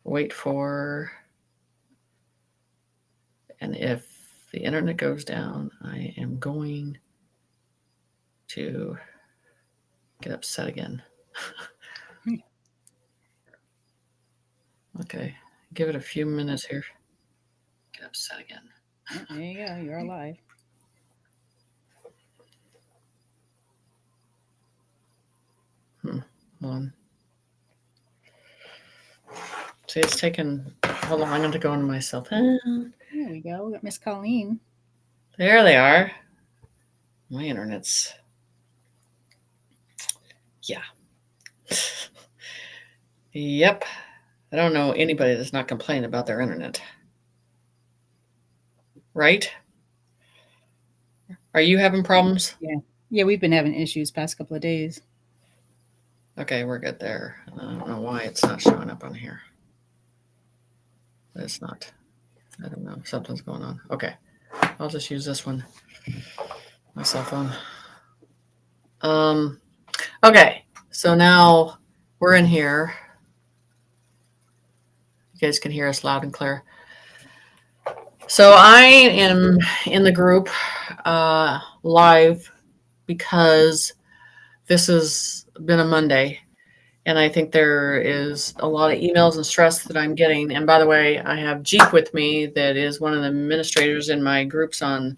wait for, and if the internet goes down, I am going to get upset again. Okay, give it a few minutes here. Get upset again. Oh, there you go. You're alive. Hold on. See, it's taken. Hold on, I'm going to go into my cell phone. There we go. We got Miss Colleen. There they are. My internet's. Yeah. Yep. I don't know anybody that's not complaining about their internet. Right? Are you having problems? Yeah. Yeah, we've been having issues past couple of days. Okay, we're good there. I don't know why it's not showing up on here. It's not. I don't know. Something's going on. Okay. I'll just use this one. My cell phone. Um, okay. So now we're in here. You guys can hear us loud and clear. So I am in the group live because this has been a Monday. And I think there is a lot of emails and stress that I'm getting. And by the way, I have Jeep with me that is one of the administrators in my groups on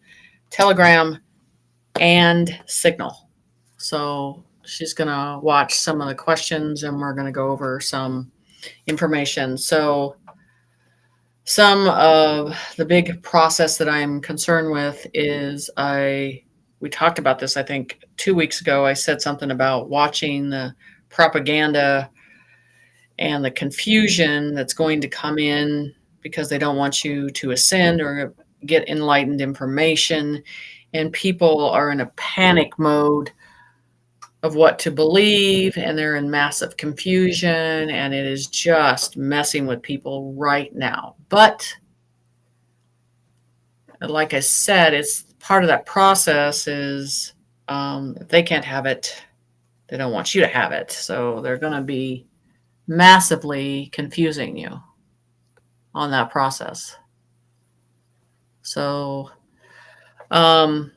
Telegram and Signal. So she's going to watch some of the questions and we're going to go over some information. So some of the big process that I'm concerned with is we talked about this, I think 2 weeks ago. I said something about watching the propaganda and the confusion that's going to come in because they don't want you to ascend or get enlightened information. And people are in a panic mode of what to believe, and they're in massive confusion, and it is just messing with people right now. But like I said, it's part of that process is if they can't have it, they don't want you to have it. So they're going to be massively confusing you on that process. So, um,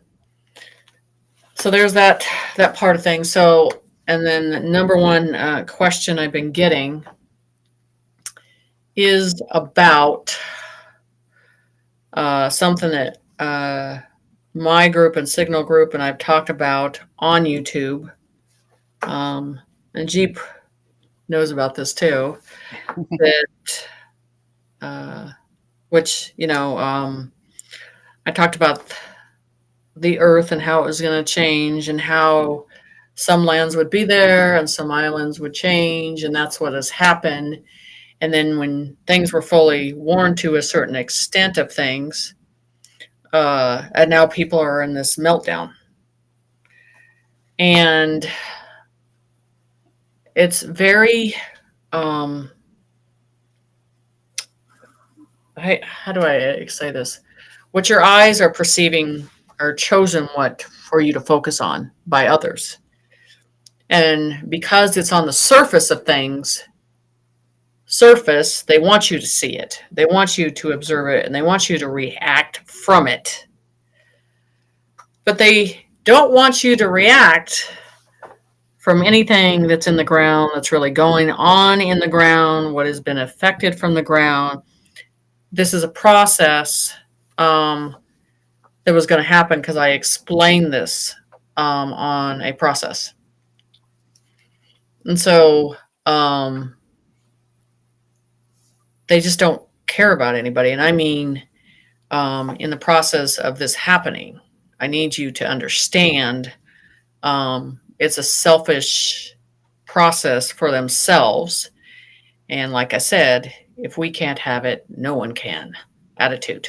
so there's that part of things. So, and then number one question I've been getting is about something that my group and Signal group and I've talked about on YouTube. And Jeep knows about this too. That which I talked about the Earth and how it was going to change and how some lands would be there and some islands would change, and that's what has happened. And then when things were fully worn to a certain extent of things, and now people are in this meltdown. And it's very, um, how do I say this? What your eyes are perceiving are chosen what for you to focus on by others. And because it's on the surface of things, they want you to see it. They want you to observe it and they want you to react from it. But they don't want you to react from anything that's in the ground, that's really going on in the ground, what has been affected from the ground. This is a process that was going to happen because I explained this on a process. And so they just don't care about anybody. And I mean, in the process of this happening, I need you to understand it's a selfish process for themselves. And like I said, if we can't have it, no one can attitude.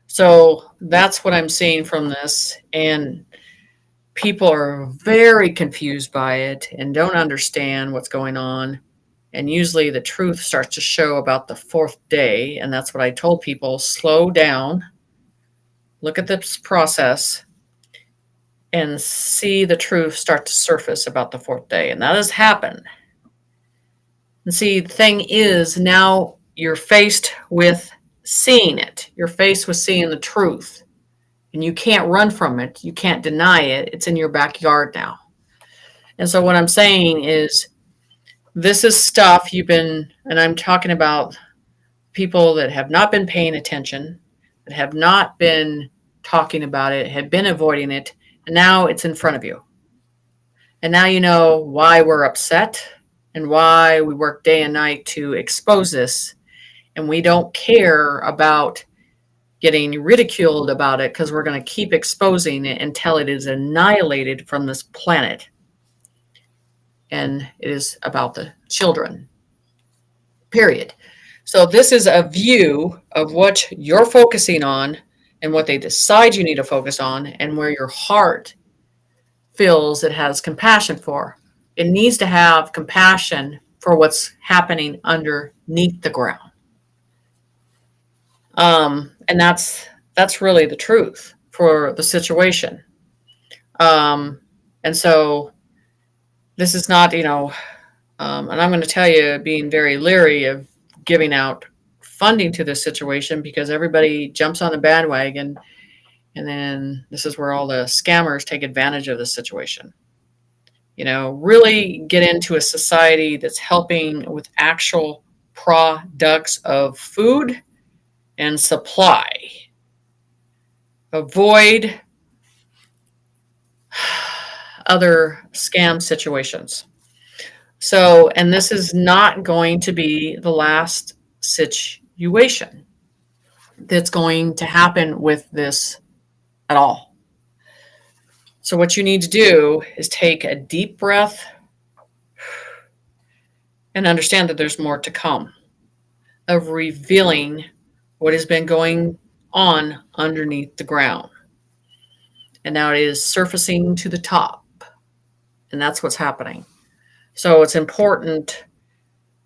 So that's what I'm seeing from this. And people are very confused by it and don't understand what's going on. And usually the truth starts to show about the fourth day. And that's what I told people, slow down, look at this process, and see the truth start to surface about the fourth day. And that has happened. And see, the thing is, now you're faced with seeing it. You're faced with seeing the truth. And you can't run from it. You can't deny it. It's in your backyard now. And so, what I'm saying is, this is stuff you've been, and I'm talking about people that have not been paying attention, that have not been talking about it, have been avoiding it, and now it's in front of you. And now you know why we're upset and why we work day and night to expose this. And we don't care about getting ridiculed about it because we're going to keep exposing it until it is annihilated from this planet. And it is about the children, period. So, this is a view of what you're focusing on and what they decide you need to focus on, and where your heart feels it has compassion for. It needs to have compassion for what's happening underneath the ground. And that's really the truth for the situation. Um, and so this is not, and I'm going to tell you, being very leery of giving out funding to this situation because everybody jumps on the bandwagon, and then this is where all the scammers take advantage of the situation. Really get into a society that's helping with actual products of food and supply. Avoid other scam situations. So, and this is not going to be the last situation that's going to happen with this at all. So, what you need to do is take a deep breath and understand that there's more to come of revealing what has been going on underneath the ground. And now it is surfacing to the top. And that's what's happening. So it's important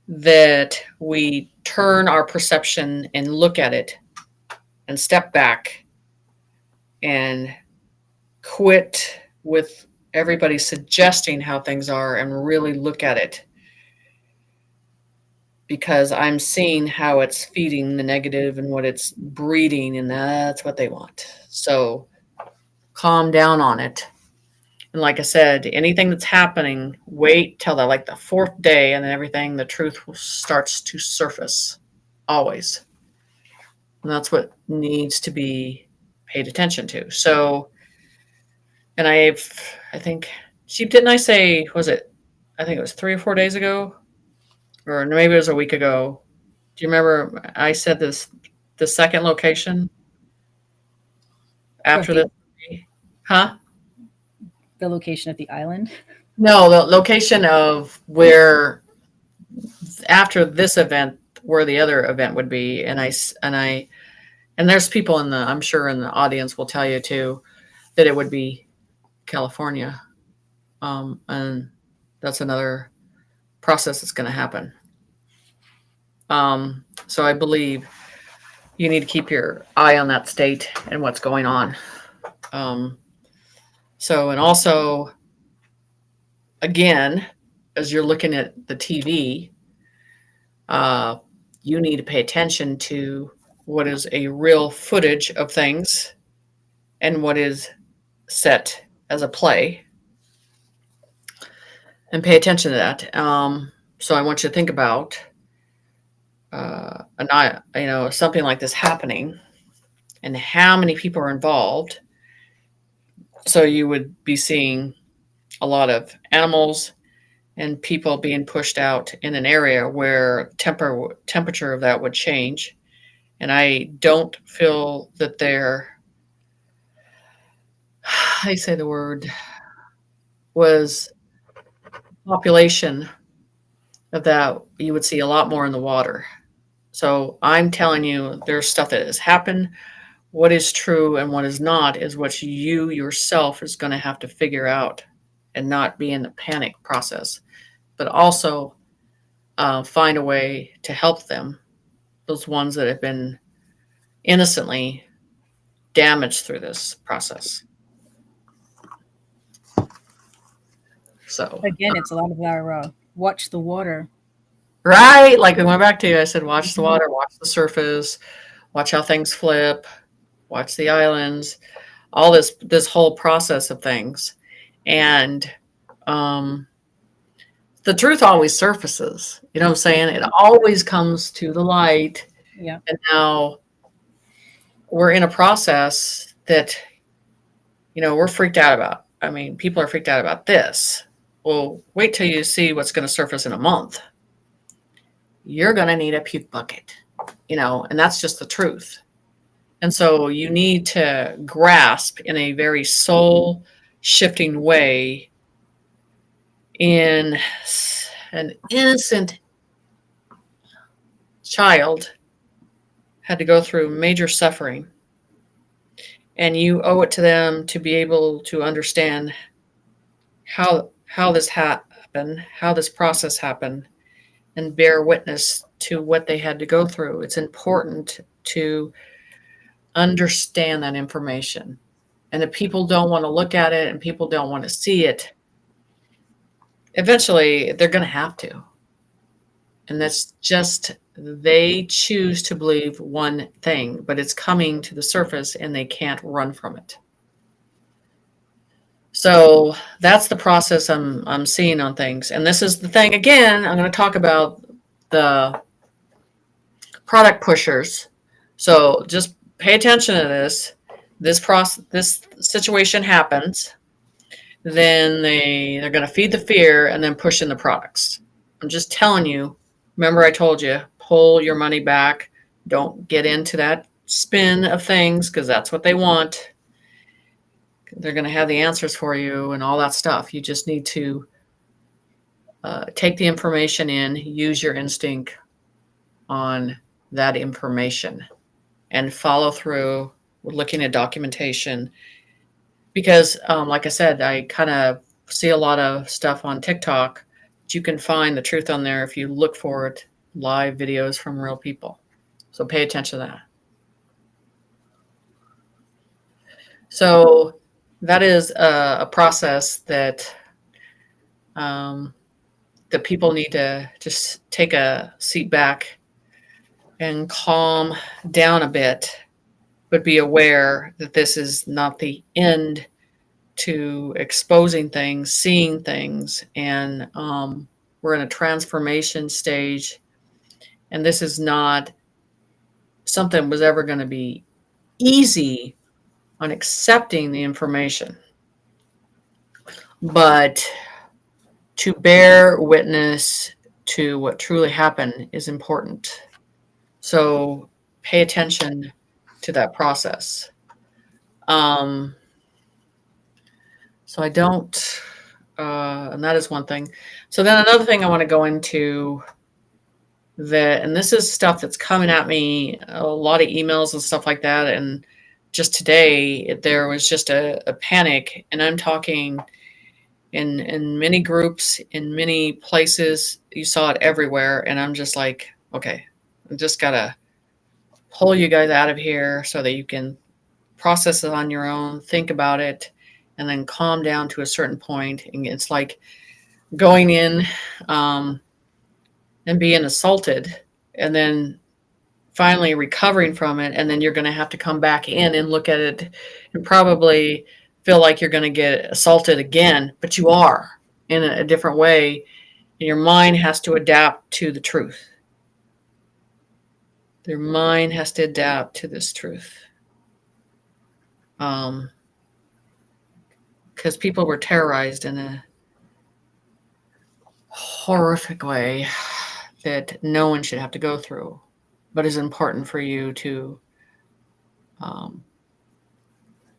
that we turn our perception and look at it and step back and quit with everybody suggesting how things are and really look at it, because I'm seeing how it's feeding the negative and what it's breeding, and that's what they want. So calm down on it. And like I said, anything that's happening, wait till the fourth day, and then everything, the truth starts to surface. Always. And that's what needs to be paid attention to. So, and I think, didn't I say, I think it was 3 or 4 days ago, or maybe it was a week ago. Do you remember I said the second location What, after this? Huh? the location of the island? No, the location of where after this event, where the other event would be. And there's people I'm sure in the audience will tell you too, that it would be California. And that's another process that's going to happen. So I believe you need to keep your eye on that state and what's going on. And also, again, as you're looking at the TV, you need to pay attention to what is a real footage of things and what is set as a play, and pay attention to that. So I want you to think about something like this happening and how many people are involved. So you would be seeing a lot of animals and people being pushed out in an area where temperature of that would change. And I don't feel that I say the word was population of that. You would see a lot more in the water. So I'm telling you, there's stuff that has happened. What is true and what is not is what you yourself is going to have to figure out, and not be in the panic process, but also find a way to help them, those ones that have been innocently damaged through this process. So Again, it's a lot of our watch the water Right? Like we went back to, I said, watch the water, watch the surface, watch how things flip, watch the islands, all this whole process of things. And um, the truth always surfaces. You know what I'm saying? It always comes to the light. Yeah. And now we're in a process that, we're freaked out about. I mean, people are freaked out about this. Well, wait till you see what's going to surface in a month. You're going to need a puke bucket, and that's just the truth. And so you need to grasp in a very soul shifting way in an innocent child had to go through major suffering, and you owe it to them to be able to understand how this happened, how this process happened, and bear witness to what they had to go through. It's important to understand that information. And if people don't want to look at it and people don't want to see it, eventually they're going to have to. And that's just, they choose to believe one thing, but it's coming to the surface and they can't run from it. So that's the process I'm seeing on things. And this is the thing, again, I'm going to talk about the product pushers. So just pay attention to this. This situation happens, then they're going to feed the fear and then push in the products. I'm just telling you. Remember, I told you, pull your money back. Don't get into that spin of things because that's what they want. They're going to have the answers for you and all that stuff. You just need to take the information in, use your instinct on that information, and follow through with looking at documentation. Because, like I said, I kind of see a lot of stuff on TikTok. But you can find the truth on there if you look for it, live videos from real people. So pay attention to that. So that is a process that that people need to just take a seat back and calm down a bit, but be aware that this is not the end to exposing things, seeing things, and we're in a transformation stage, and this is not something was ever going to be easy on accepting the information, but to bear witness to what truly happened is important. So pay attention to that process. So I don't, and that is one thing. So then another thing I want to go into that, and this is stuff that's coming at me, a lot of emails and stuff like that. And just today, there was just a panic, and I'm talking in many groups, in many places. You saw it everywhere, and I'm just like, okay, I just gotta pull you guys out of here so that you can process it on your own, think about it, and then calm down to a certain point. And it's like going in and being assaulted, and then finally recovering from it, and then you're going to have to come back in and look at it and probably feel like you're going to get assaulted again, but you are in a different way, and your mind has to adapt to the truth. Your mind has to adapt to this truth. Because people were terrorized in a horrific way that no one should have to go through, but it's important for you to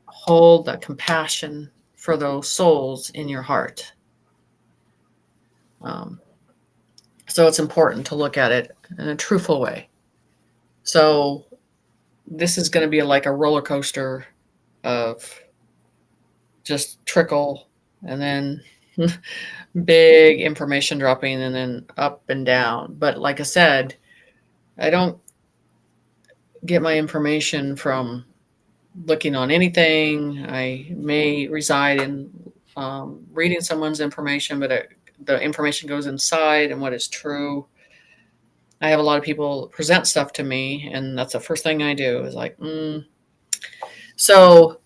hold the compassion for those souls in your heart. So it's important to look at it in a truthful way. So this is going to be like a roller coaster of just trickle and then big information dropping and then up and down. But like I said, I don't get my information from looking on anything. I may reside in reading someone's information, but the information goes inside and what is true. I have a lot of people present stuff to me, and that's the first thing I do is like, So,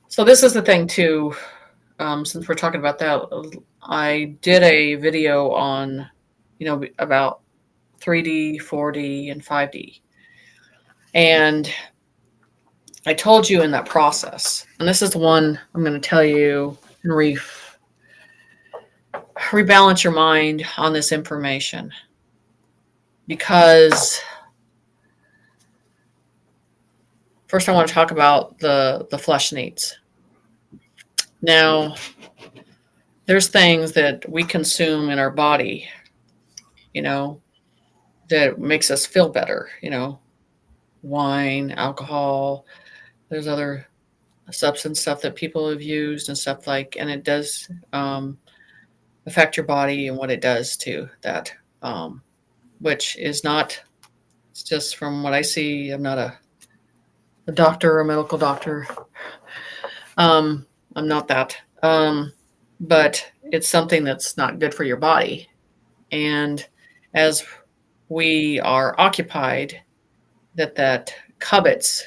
so this is the thing too. Since we're talking about that, I did a video on, about 3D, 4D, and 5D, and I told you in that process, and this is the one I'm going to tell you and rebalance your mind on this information, because first I want to talk about the flesh needs. Now, there's things that we consume in our body, that makes us feel better, wine, alcohol. There's other substance stuff that people have used and stuff like, and it does affect your body and what it does to that, which is not, it's just from what I see. I'm not a doctor or a medical doctor. I'm not that. But it's something that's not good for your body. And as we are occupied, that covets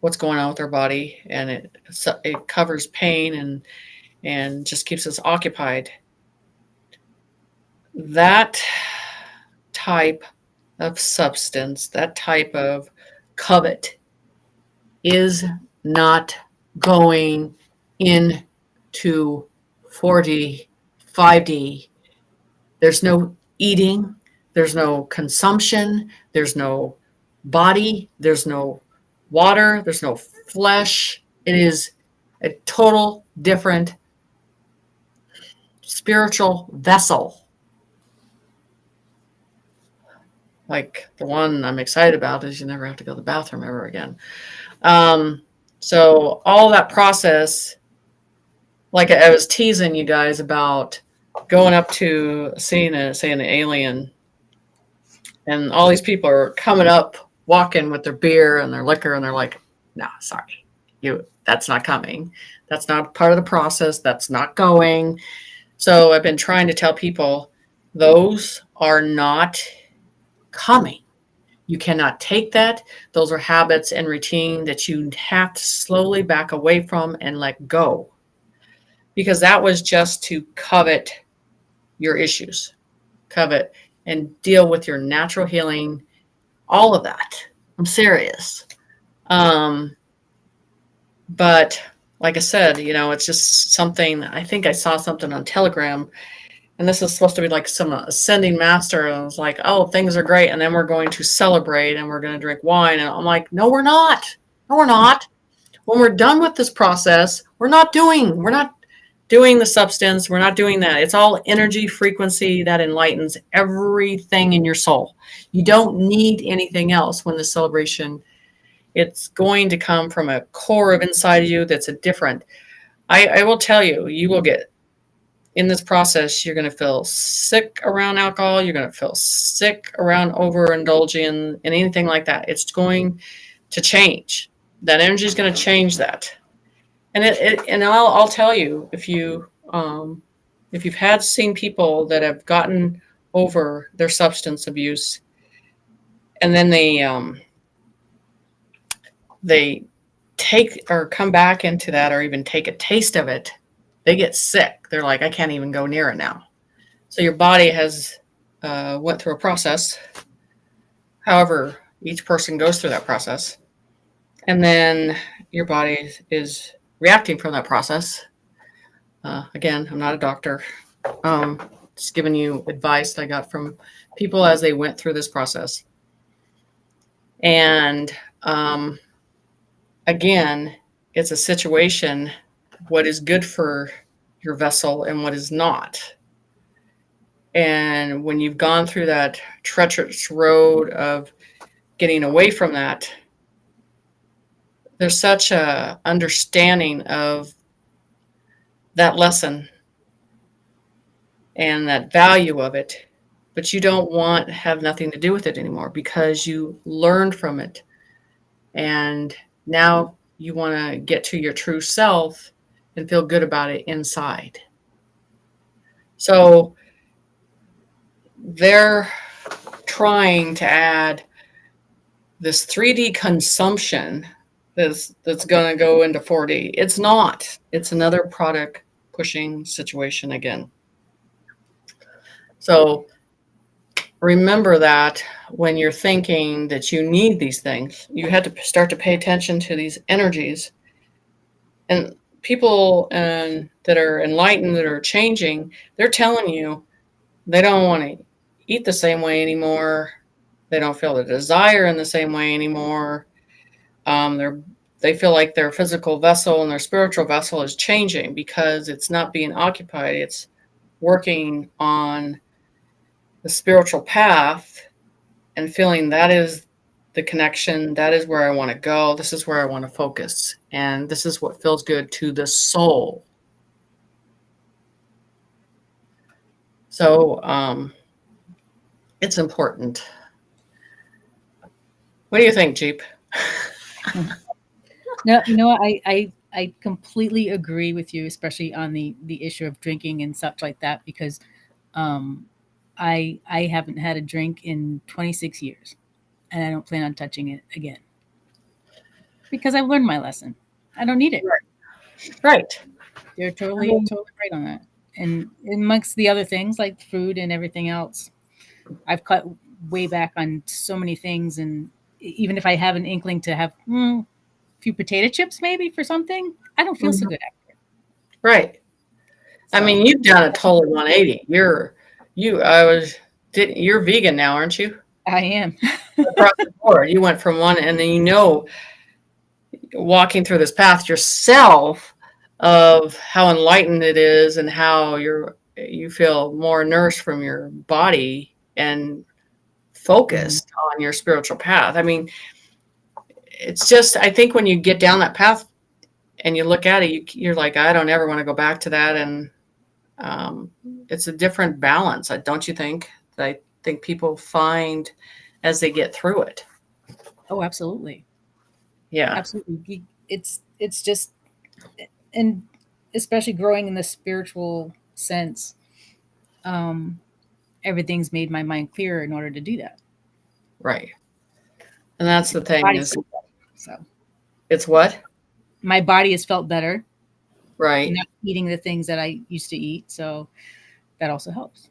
what's going on with our body, and it covers pain and just keeps us occupied. That type of substance, that type of covet, is not going into 4D, 5D. There's no eating, there's no consumption, there's no body, there's no water, there's no flesh. It is a total different spiritual vessel. Like the one I'm excited about is you never have to go to the bathroom ever again. So all that process, like I was teasing you guys about going up to seeing an alien, and all these people are coming up, walking with their beer and their liquor, and they're like, "No, sorry, that's not coming. That's not part of the process. That's not going." So I've been trying to tell people those are not coming. You cannot take that. Those are habits and routine that you have to slowly back away from and let go, because that was just to covet your issues, covet and deal with your natural healing, all of that. I'm serious. But like I said, it's just something. I think I saw something on Telegram, and this is supposed to be like some ascending master. And I was like, oh, things are great. And then we're going to celebrate and we're going to drink wine. And I'm like, no, we're not. No, we're not. When we're done with this process, we're not doing the substance. We're not doing that. It's all energy frequency that enlightens everything in your soul. You don't need anything else when the celebration, it's going to come from a core of inside of you that's a different. I will tell you, you will get, in this process, you're going to feel sick around alcohol. You're going to feel sick around overindulging and anything like that. It's going to change. That energy is going to change that. And I'll tell you, if you've seen people that have gotten over their substance abuse, and then they take or come back into that, or even take a taste of it, they get sick. They're like, I can't even go near it now. So your body has went through a process. However, each person goes through that process, and then your body is reacting from that process. Again, I'm not a doctor. Just giving you advice that I got from people as they went through this process. And again, it's a situation, what is good for your vessel and what is not. And when you've gone through that treacherous road of getting away from that, there's such a understanding of that lesson and that value of it, but you don't want to have nothing to do with it anymore because you learned from it. And now you want to get to your true self and feel good about it inside. So they're trying to add this 3D consumption that's going to go into 4D. It's not. It's another product pushing situation again. So remember that when you're thinking that you need these things, you had to start to pay attention to these energies. And people that are enlightened, that are changing, they're telling you they don't want to eat the same way anymore. They don't feel the desire in the same way anymore. They're they feel like their physical vessel and their spiritual vessel is changing because it's not being occupied. It's working on the spiritual path and feeling that is the connection. That is where I want to go. This is where I want to focus. And this is what feels good to the soul. So it's important. What do you think, Jeep? No, you know what? I completely agree with you, especially on the issue of drinking and such like that, because um, I haven't had a drink in 26 years, and I don't plan on touching it again because I've learned my lesson. I don't need it. Right. You're I mean, totally right on that. And amongst the other things like food and everything else, I've cut way back on so many things, and even if I have an inkling to have a few potato chips maybe for something, I don't feel so mhm. good after it. Right. I So mean, you've done a total 180. You're vegan now, aren't you? I am. Across the board. You went from one, and then walking through this path yourself of how enlightened it is and how you feel more nourished from your body and Mhm. focused on your spiritual path. I mean, it's just I think when you get down that path and you look at it, you're like, I don't ever want to go back to that. And um, it's a different balance, don't you think? That I think people find as they get through it. Oh, absolutely. Yeah, Absolutely. It's just, and especially growing in the spiritual sense, um, everything's made my mind clearer in order to do that. right. And that's the thing Body's is, felt better. So it's what? my body has felt better, Right, not eating the things that I used to eat. So that also helps.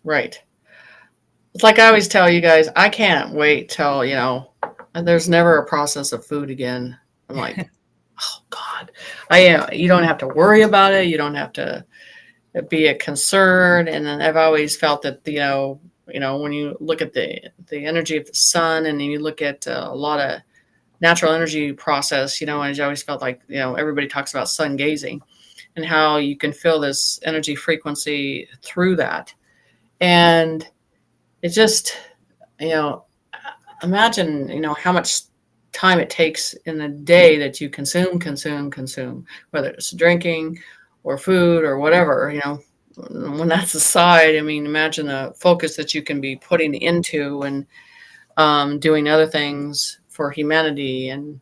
right. It's like I always tell you guys, I can't wait till, there's never a process of food again. I'm like, oh God, you don't have to worry about it. You don't have to be a concern. And then I've always felt that, when you look at the energy of the sun and then you look at a lot of natural energy process, and I always felt like, everybody talks about sun gazing and how you can feel this energy frequency through that. And it just, you know, imagine, how much time it takes in a day that you consume, whether it's drinking or food or whatever, when that's aside, I mean, imagine the focus that you can be putting into and doing other things for humanity and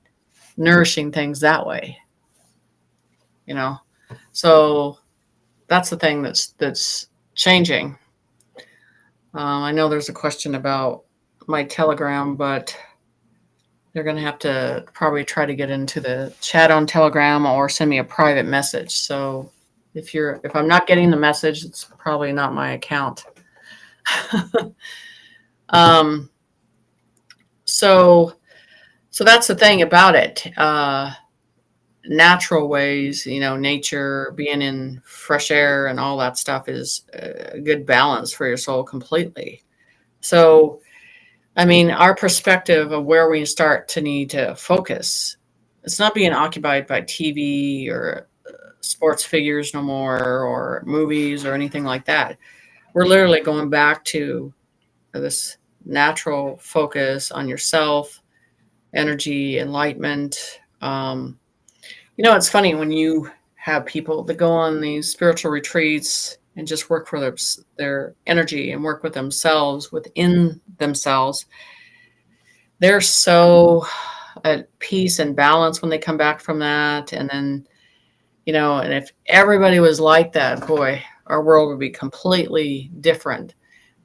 nourishing things that way, you know. So that's the thing that's changing. I know there's a question about my Telegram, but they're going to have to probably try to get into the chat on Telegram or send me a private message. So if I'm not getting the message, it's probably not my account. um, so so that's the thing about it. Natural ways, nature, being in fresh air and all that stuff is a good balance for your soul completely. So I mean, our perspective of where we start to need to focus, it's not being occupied by TV or sports figures no more or movies or anything like that. We're literally going back to this natural focus on yourself, energy, enlightenment. It's funny when you have people that go on these spiritual retreats and just work for their energy and work with themselves within themselves. They're so at peace and balance when they come back from that. And then, and if everybody was like that, boy, our world would be completely different.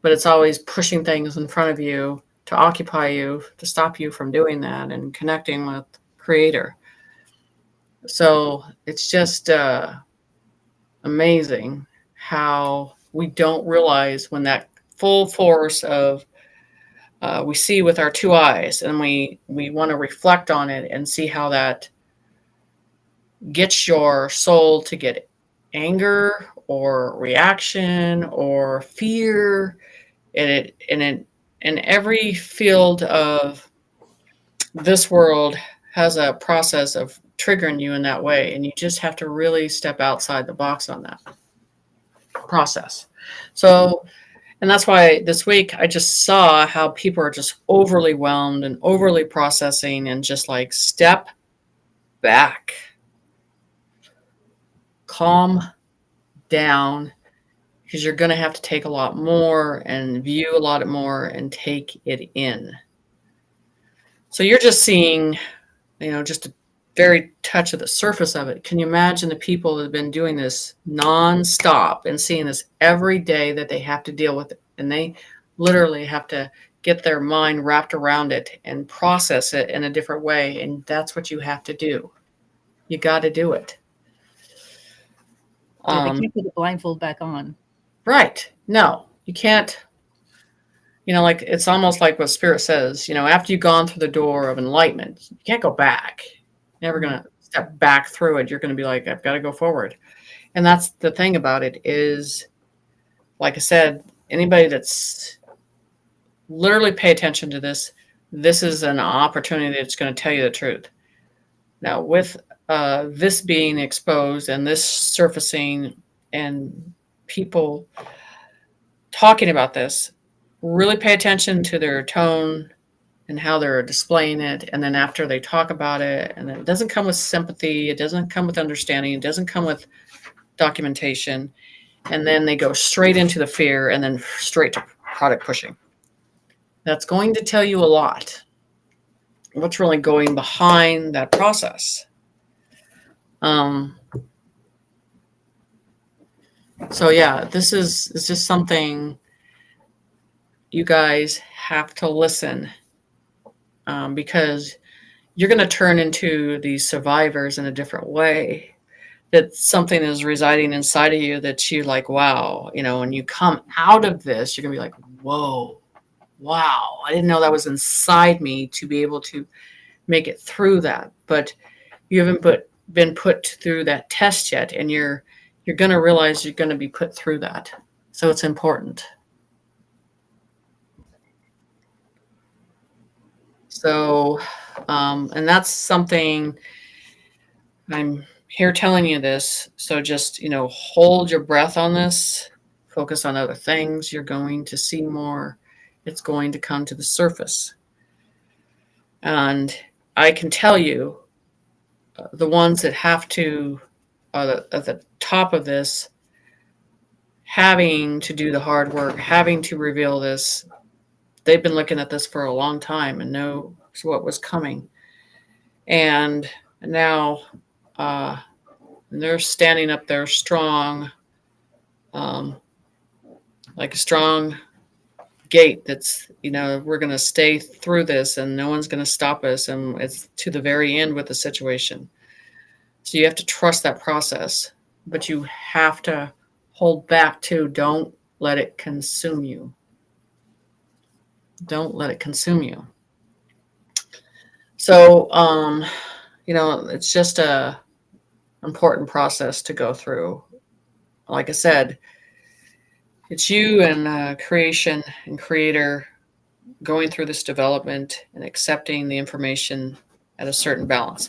but it's always pushing things in front of you to occupy you, to stop you from doing that and connecting with Creator. So it's just amazing how we don't realize when that full force of we see with our two eyes, and we want to reflect on it and see how that gets your soul to get anger or reaction or fear, and it in every field of this world has a process of triggering you in that way, and you just have to really step outside the box on that process. So, and that's why this week I just saw how people are just overly whelmed and overly processing, and just like step back, calm down, because you're going to have to take a lot more and view a lot more and take it in. So you're just seeing, just a very touch of the surface of it. Can you imagine the people that have been doing this nonstop and seeing this every day, that they have to deal with it, and they literally have to get their mind wrapped around it and process it in a different way, and that's what you have to do. You got to do it. Yeah, they can't put the blindfold back on. Right. No, you can't. Like it's almost like what Spirit says, after you've gone through the door of enlightenment, you can't go back. You're never going to step back through it. You're going to be like, I've got to go forward. And that's the thing about it is, like I said, anybody that's literally pay attention to this is an opportunity that's going to tell you the truth. Now, with this being exposed and this surfacing and people talking about this, really pay attention to their tone and how they're displaying it. And then after they talk about it, and it doesn't come with sympathy, it doesn't come with understanding, it doesn't come with documentation. And then they go straight into the fear and then straight to product pushing. That's going to tell you a lot. What's really going behind that process. So yeah, this is just something you guys have to listen, because you're going to turn into these survivors in a different way. That something is residing inside of you that you like, wow, when you come out of this, you're going to be like, whoa, wow, I didn't know that was inside me to be able to make it through that. But you haven't been put through that test yet, and you're going to realize you're going to be put through that. So it's important. So, and that's something I'm here telling you this. So just, hold your breath on this, focus on other things. You're going to see more. It's going to come to the surface. And I can tell you, the ones that have to, at the top of this, having to do the hard work, having to reveal this, they've been looking at this for a long time and know what was coming. And now they're standing up there strong, like a strong gate that's, we're going to stay through this and no one's going to stop us. And it's to the very end with the situation. So you have to trust that process, but you have to hold back too. Don't let it consume you. Don't let it consume you. So, it's just a important process to go through. Like I said, it's you and creation and creator going through this development and accepting the information at a certain balance.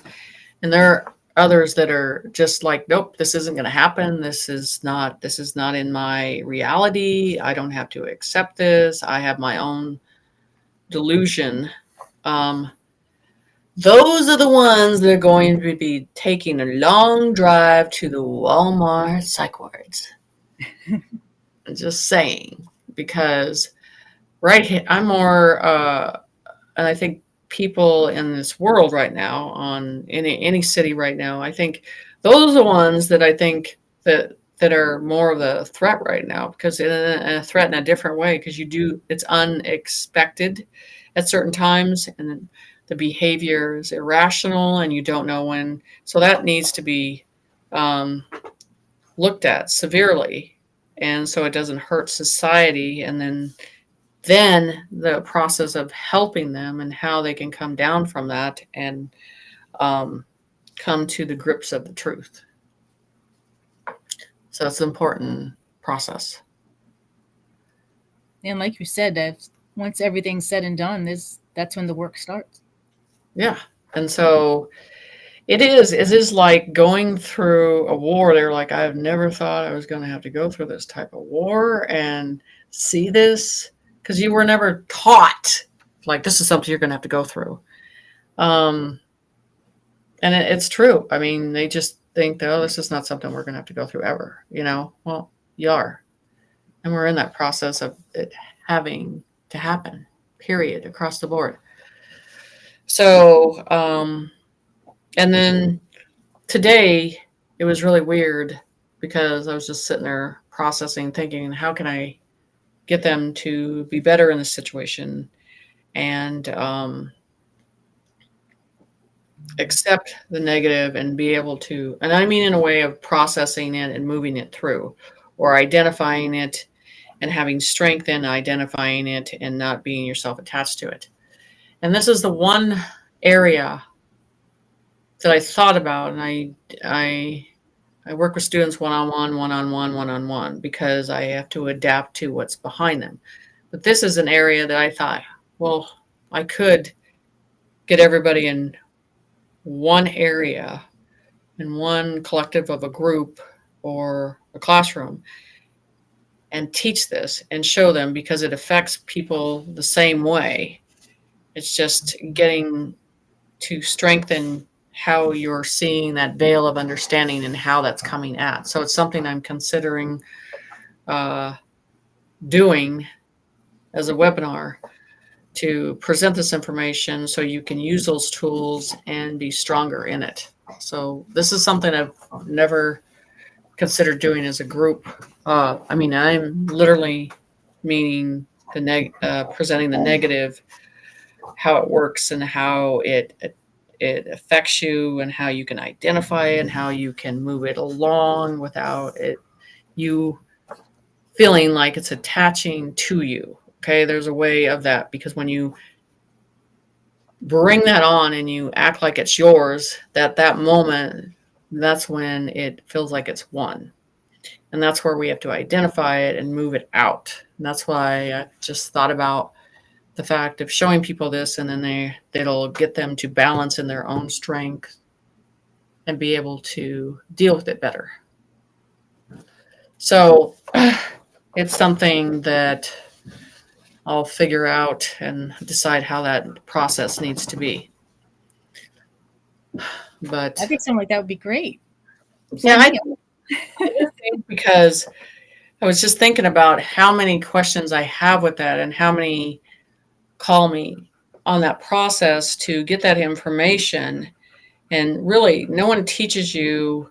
And there are others that are just like, nope, this isn't going to happen. This is not in my reality. I don't have to accept this. I have my own delusion. Those are the ones that are going to be taking a long drive to the Walmart psych wards. Just saying, because right here, I'm more, and I think people in this world right now, on any city right now, I think those are the ones that I think that that are more of the threat right now, because in a threat in a different way, because it's unexpected at certain times, and the behavior is irrational, and you don't know when. So that needs to be um, looked at severely, and so it doesn't hurt society. And then the process of helping them and how they can come down from that and um, come to the grips of the truth. So it's an important process. And like you said, that once everything's said and done, that's when the work starts. Yeah. And so it is like going through a war. They're like, I've never thought I was going to have to go through this type of war and see this, because you were never taught like this is something you're going to have to go through. Um, and it's true. I mean, they just think, oh, this is not something we're going to have to go through ever. Well, you are. And we're in that process of it having to happen, period, across the board. So, and then today it was really weird because I was just sitting there processing, thinking, how can I get them to be better in this situation and accept the negative and be able to, and I mean in a way of processing it and moving it through, or identifying it and having strength in identifying it and not being yourself attached to it. And this is the one area that I thought about, and I work with students one-on-one, one-on-one, one-on-one, because I have to adapt to what's behind them. But this is an area that I thought, well, I could get everybody in one area, in one collective of a group or a classroom, and teach this and show them, because it affects people the same way. It's just getting to strengthen how you're seeing that veil of understanding and how that's coming at. So it's something I'm considering uh, doing as a webinar to present this information so you can use those tools and be stronger in it. So this is something I've never considered doing as a group. I mean, I'm literally meaning presenting the negative, how it works and how it affects you and how you can identify it and how you can move it along without you feeling like it's attaching to you. Okay, there's a way of that, because when you bring that on and you act like it's yours, that moment, that's when it feels like it's one. And that's where we have to identify it and move it out. And that's why I just thought about the fact of showing people this, and then it'll get them to balance in their own strength and be able to deal with it better. So it's something that I'll figure out and decide how that process needs to be. But I think something like that would be great. yeah, I think, because I was just thinking about how many questions I have with that and how many call me on that process to get that information. And really, no one teaches you.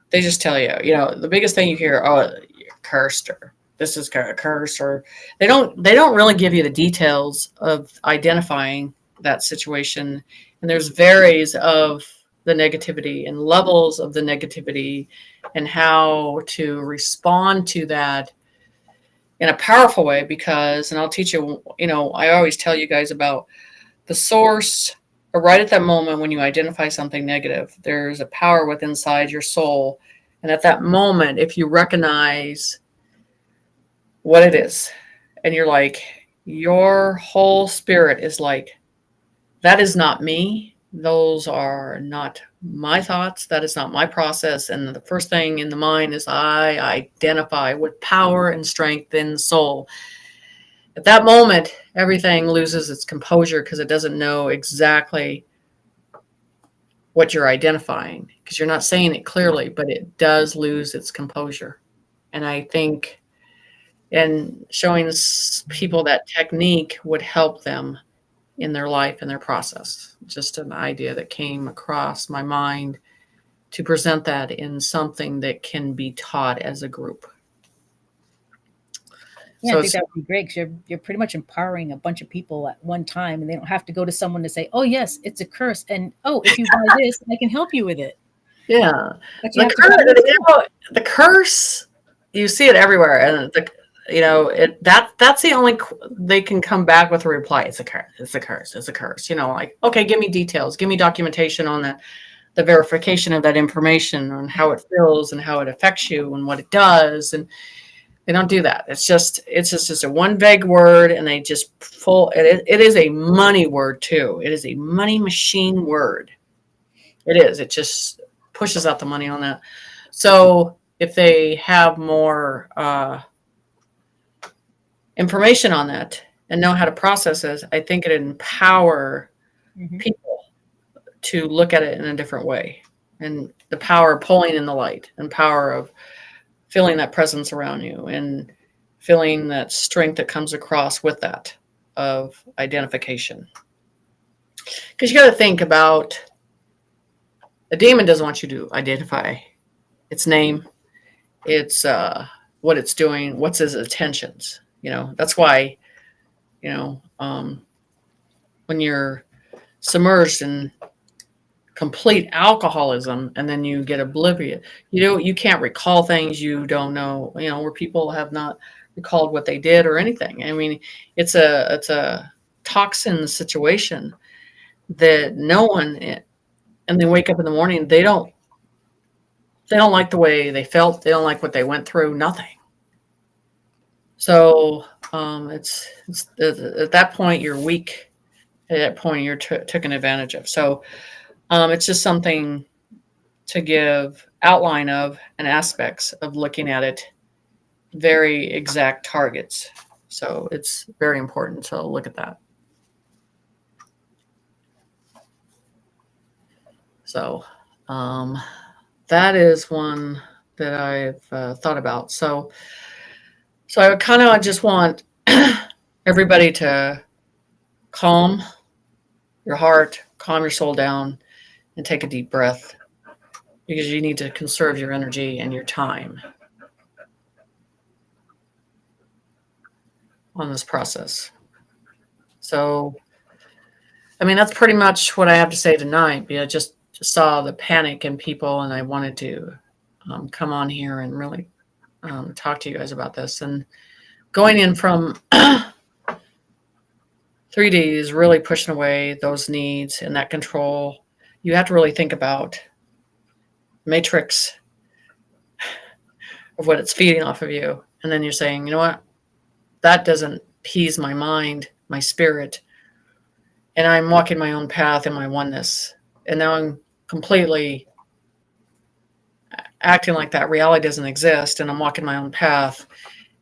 They just tell you, the biggest thing you hear, oh, you're cursed, or this is kind of cursed, or they don't really give you the details of identifying that situation. And there's varies of the negativity and levels of the negativity and how to respond to that in a powerful way. Because, and I'll teach you, I always tell you guys about the source, or right at that moment when you identify something negative, there's a power within inside your soul. And at that moment, if you recognize what it is, and you're like, your whole spirit is like, that is not me. Those are not my thoughts. That is not my process. And the first thing in the mind is I identify with power and strength in the soul. At that moment, everything loses its composure, because it doesn't know exactly what you're identifying, because you're not saying it clearly, but it does lose its composure. And I think and showing people that technique would help them in their life and their process. Just an idea that came across my mind to present that in something that can be taught as a group. Yeah, So I think it's that would be great because you're pretty much empowering a bunch of people at one time, and they don't have to go to someone to say, "Oh, yes, it's a curse," and "Oh, if you buy this, I can help you with it." yeah, But you the have to buy curse, yourself. the curse, you see it everywhere, and that's the only they can come back with a reply. It's a curse. It's a curse. It's a curse. Like, okay, give me details. Give me documentation on that, the verification of that information, on how it feels and how it affects you and what it does. And they don't do that. It's just a one vague word, and they just it is a money word too. It is a money machine word. It is. It just pushes out the money on that. So if they have more information on that and know how to process it, I think it empower Hmm. people to look at it in a different way. And the power of pulling in the light, and power of feeling that presence around you, and feeling that strength that comes across with that of identification. Because you got to think about, a demon doesn't want you to identify its name, its what it's doing, what's its intentions. That's why, you know um, when you're submerged in complete alcoholism and then you get oblivious, you can't recall things, you don't know, where people have not recalled what they did or anything. I mean, it's a toxin situation that no one, and they wake up in the morning, they don't like the way they felt, they don't like what they went through, nothing. So it's at that point you're weak, at that point you're taken advantage of. So it's just something to give outline of, and aspects of looking at it, very exact targets. So it's very important to look at that. So that is one that I've thought about. So I kind of just want everybody to calm your heart, calm your soul down, and take a deep breath, because you need to conserve your energy and your time on this process. So, I mean, that's pretty much what I have to say tonight. I just saw the panic in people, and I wanted to come on here and really talk to you guys about this. And going in from 3D is really pushing away those needs and that control. You have to really think about matrix of what it's feeding off of you. And then you're saying, you know what? That doesn't appease my mind, my spirit. And I'm walking my own path in my oneness. And now I'm completely acting like that reality doesn't exist, and I'm walking my own path.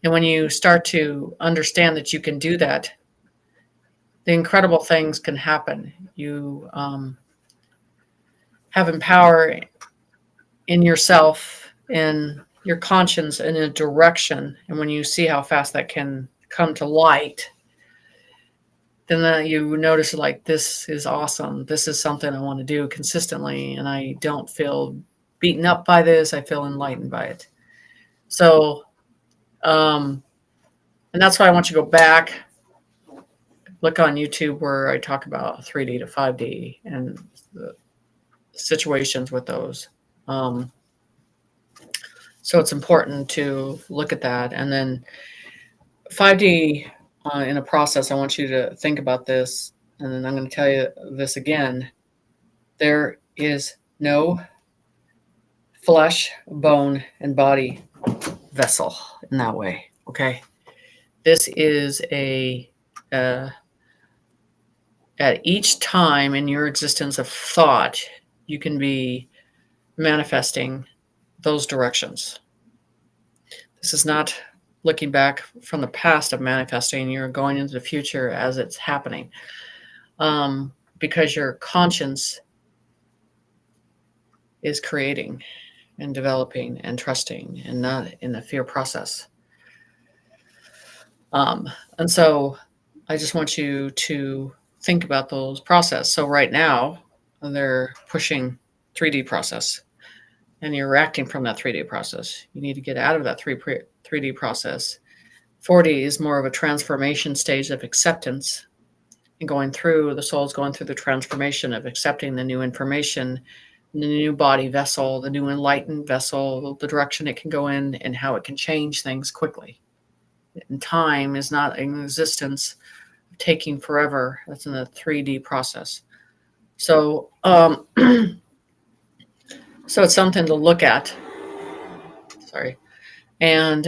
And when you start to understand that you can do that, the incredible things can happen. You have empower in yourself, in your conscience, in a direction. And when you see how fast that can come to light, then you notice, like, this is awesome. This is something I want to do consistently. And I don't feel beaten up by this. I feel enlightened by it. So, and that's why I want you to go back, look on YouTube where I talk about 3D to 5D and the situations with those. So it's important to look at that. And then 5D, in a process, I want you to think about this. And then I'm going to tell you this again. There is no flesh, bone, and body vessel in that way. Okay. This is at each time in your existence of thought, you can be manifesting those directions. This is not looking back from the past of manifesting. You're going into the future as it's happening, because your conscience is creating and developing and trusting, and not in the fear process. And so I just want you to think about those process. So right now they're pushing 3D process. and you're reacting from that 3D process. You need to get out of that 3D process. 4D is more of a transformation stage of acceptance, and the soul's going through the transformation of accepting the new information, the new body vessel, the new enlightened vessel, the direction it can go in, and how it can change things quickly. And time is not in existence, taking forever. That's in the 3D process. So, so it's something to look at. Sorry. And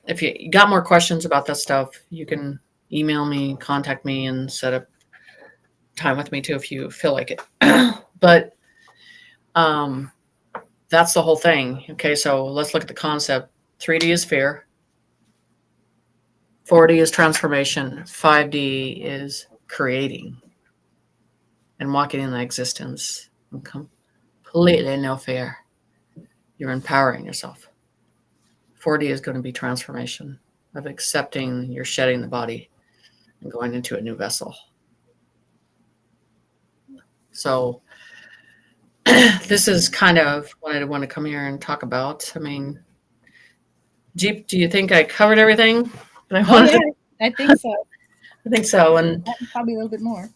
if you got more questions about that stuff, you can email me, contact me, and set up time with me too if you feel like it. But that's the whole thing. Okay, so let's look at the concept. 3D is fear. 4D is transformation. 5D is creating and walking in the existence. Completely no fear. You're empowering yourself. 4D is going to be transformation of accepting you're shedding the body and going into a new vessel. So this is kind of what I want to come here and talk about. I mean, Jeep, do you think I covered everything that I wanted? Oh, yeah, I think so. I think so. And probably a little bit more.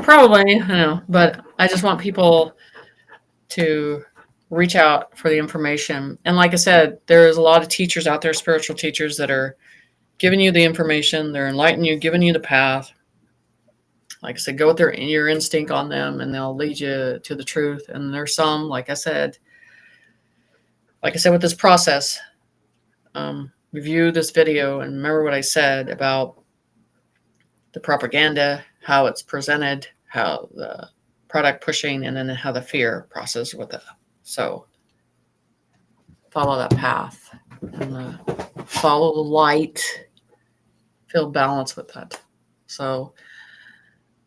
Probably, I know, but I just want people to reach out for the information. And like I said, there's a lot of teachers out there, spiritual teachers, that are giving you the information. They're enlightening you, giving you the path. Like I said, go with your instinct on them, and they'll lead you to the truth. And there's some, like I said, with this process, review this video and remember what I said about the propaganda, how it's presented, how the product pushing, and then how the fear process with it. So follow that path and follow the light. Feel balance with that. So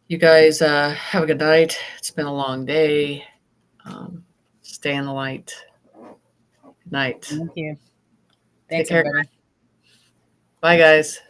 you guys have a good night. It's been a long day. Stay in the light. Good night. Thank you. Thanks, Take care. everybody. Bye, guys.